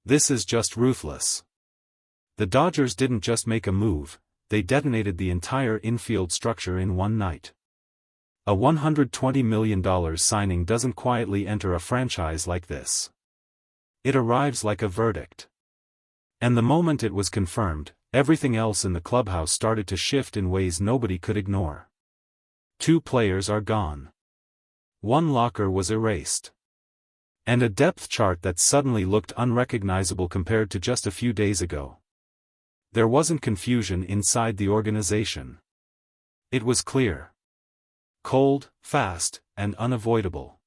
This is just ruthless. The Dodgers didn't just make a move, they detonated the entire infield structure in one night. A $120 million signing doesn't quietly enter a franchise like this. It arrives like a verdict. And the moment it was confirmed, everything else in the clubhouse started to shift in ways nobody could ignore. 2 players are gone. 1 locker was erased. And a depth chart that suddenly looked unrecognizable compared to just a few days ago. There wasn't confusion inside the organization. It was clear. Cold, fast, and unavoidable.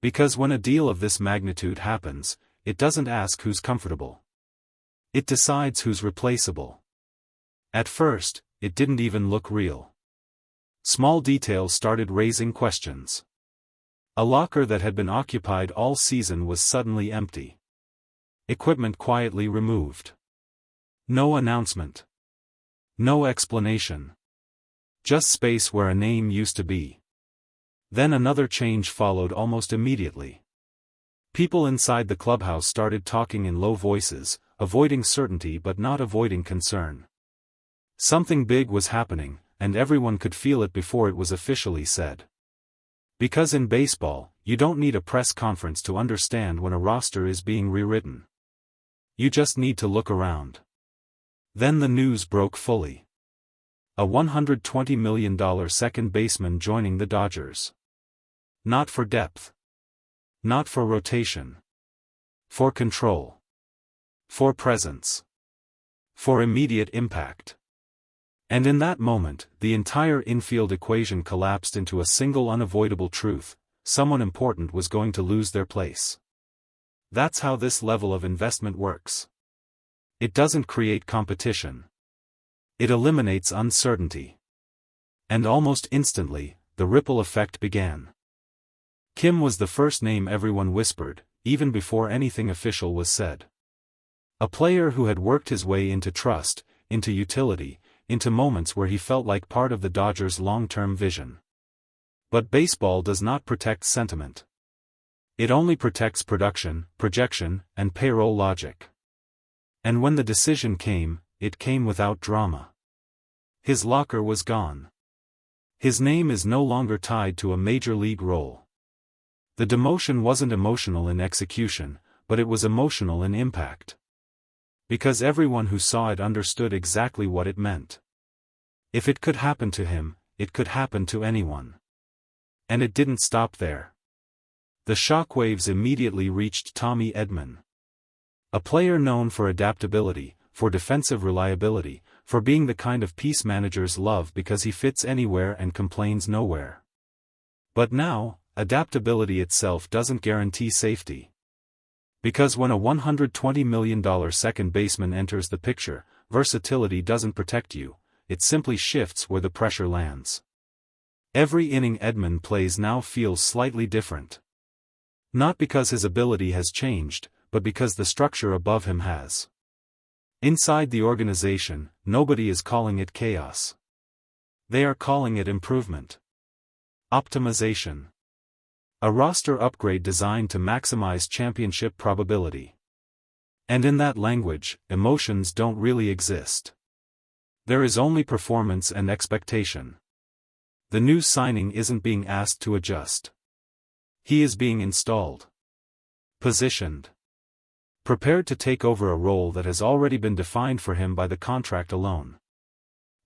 Because when a deal of this magnitude happens, it doesn't ask who's comfortable. It decides who's replaceable. At first, it didn't even look real. Small details started raising questions. A locker that had been occupied all season was suddenly empty. Equipment quietly removed. No announcement. No explanation. Just space where a name used to be. Then another change followed almost immediately. People inside the clubhouse started talking in low voices, avoiding certainty but not avoiding concern. Something big was happening, and everyone could feel it before it was officially said. Because in baseball, you don't need a press conference to understand when a roster is being rewritten. You just need to look around. Then the news broke fully. A $120 million second baseman joining the Dodgers. Not for depth. Not for rotation. For control. For presence. For immediate impact. And in that moment, the entire infield equation collapsed into a single unavoidable truth: someone important was going to lose their place. That's how this level of investment works. It doesn't create competition. It eliminates uncertainty. And almost instantly, the ripple effect began. Kim was the first name everyone whispered, even before anything official was said. A player who had worked his way into trust, into utility, into moments where he felt like part of the Dodgers' long-term vision. But baseball does not protect sentiment. It only protects production, projection, and payroll logic. And when the decision came, it came without drama. His locker was gone. His name is no longer tied to a major league role. The demotion wasn't emotional in execution, but it was emotional in impact. Because everyone who saw it understood exactly what it meant. If it could happen to him, it could happen to anyone. And it didn't stop there. The shockwaves immediately reached Tommy Edman. A player known for adaptability, for defensive reliability, for being the kind of piece managers love because he fits anywhere and complains nowhere. But now, adaptability itself doesn't guarantee safety. Because when a $120 million second baseman enters the picture, versatility doesn't protect you, it simply shifts where the pressure lands. Every inning Edman plays now feels slightly different. Not because his ability has changed, but because the structure above him has. Inside the organization, nobody is calling it chaos. They are calling it improvement. Optimization. A roster upgrade designed to maximize championship probability. And in that language, emotions don't really exist. There is only performance and expectation. The new signing isn't being asked to adjust. He is being installed. Positioned. Prepared to take over a role that has already been defined for him by the contract alone.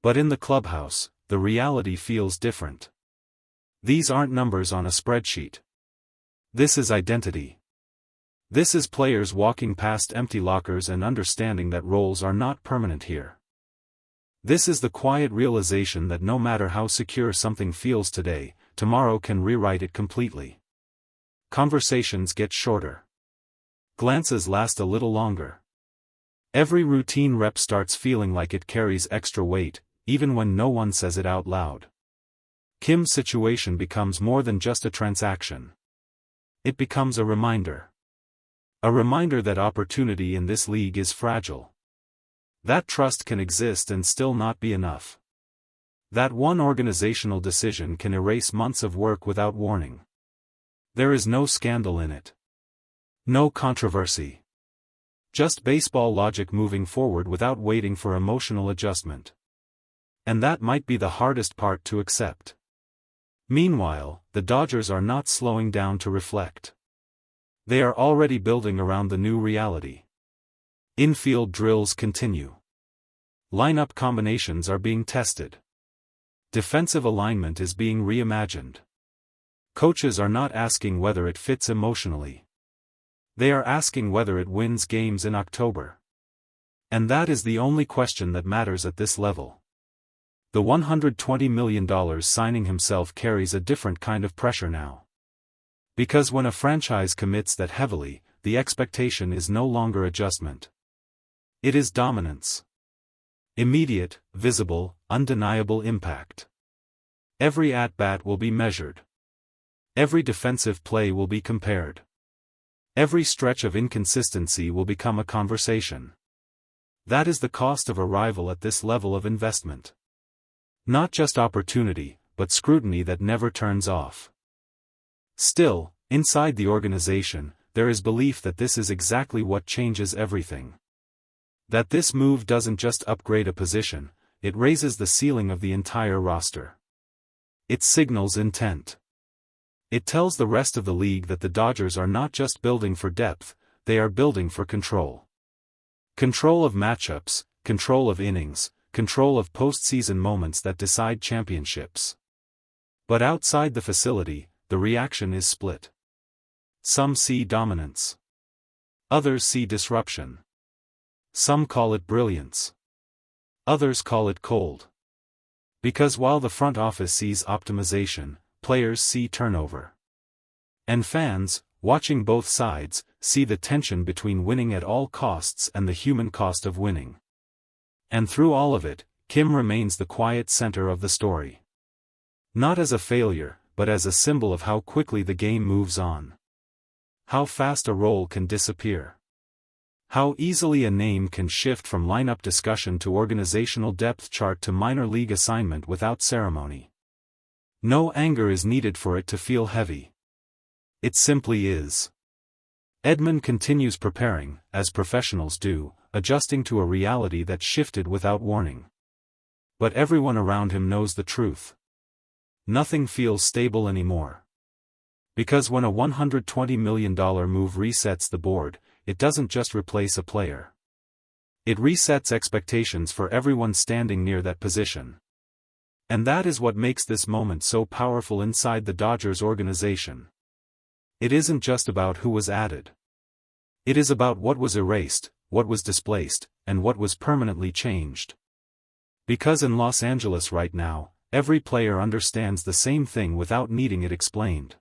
But in the clubhouse, the reality feels different. These aren't numbers on a spreadsheet. This is identity. This is players walking past empty lockers and understanding that roles are not permanent here. This is the quiet realization that no matter how secure something feels today, tomorrow can rewrite it completely. Conversations get shorter. Glances last a little longer. Every routine rep starts feeling like it carries extra weight, even when no one says it out loud. Kim's situation becomes more than just a transaction. It becomes a reminder. A reminder that opportunity in this league is fragile. That trust can exist and still not be enough. That one organizational decision can erase months of work without warning. There is no scandal in it. No controversy. Just baseball logic moving forward without waiting for emotional adjustment. And that might be the hardest part to accept. Meanwhile, the Dodgers are not slowing down to reflect. They are already building around the new reality. Infield drills continue. Lineup combinations are being tested. Defensive alignment is being reimagined. Coaches are not asking whether it fits emotionally. They are asking whether it wins games in October. And that is the only question that matters at this level. The $120 million signing himself carries a different kind of pressure now. Because when a franchise commits that heavily, the expectation is no longer adjustment. It is dominance. Immediate, visible, undeniable impact. Every at-bat will be measured. Every defensive play will be compared. Every stretch of inconsistency will become a conversation. That is the cost of arrival at this level of investment. Not just opportunity, but scrutiny that never turns off. Still, inside the organization, there is belief that this is exactly what changes everything. That this move doesn't just upgrade a position, it raises the ceiling of the entire roster. It signals intent. It tells the rest of the league that the Dodgers are not just building for depth, they are building for control. Control of matchups, control of innings, control of postseason moments that decide championships. But outside the facility, the reaction is split. Some see dominance. Others see disruption. Some call it brilliance. Others call it cold. Because while the front office sees optimization, players see turnover. And fans, watching both sides, see the tension between winning at all costs and the human cost of winning. And through all of it, Kim remains the quiet center of the story. Not as a failure, but as a symbol of how quickly the game moves on. How fast a role can disappear. How easily a name can shift from lineup discussion to organizational depth chart to minor league assignment without ceremony. No anger is needed for it to feel heavy. It simply is. Edman continues preparing, as professionals do, adjusting to a reality that shifted without warning. But everyone around him knows the truth. Nothing feels stable anymore. Because when a $120 million move resets the board, it doesn't just replace a player. It resets expectations for everyone standing near that position. And that is what makes this moment so powerful inside the Dodgers organization. It isn't just about who was added. It is about what was erased, what was displaced, and what was permanently changed. Because in Los Angeles right now, every player understands the same thing without needing it explained.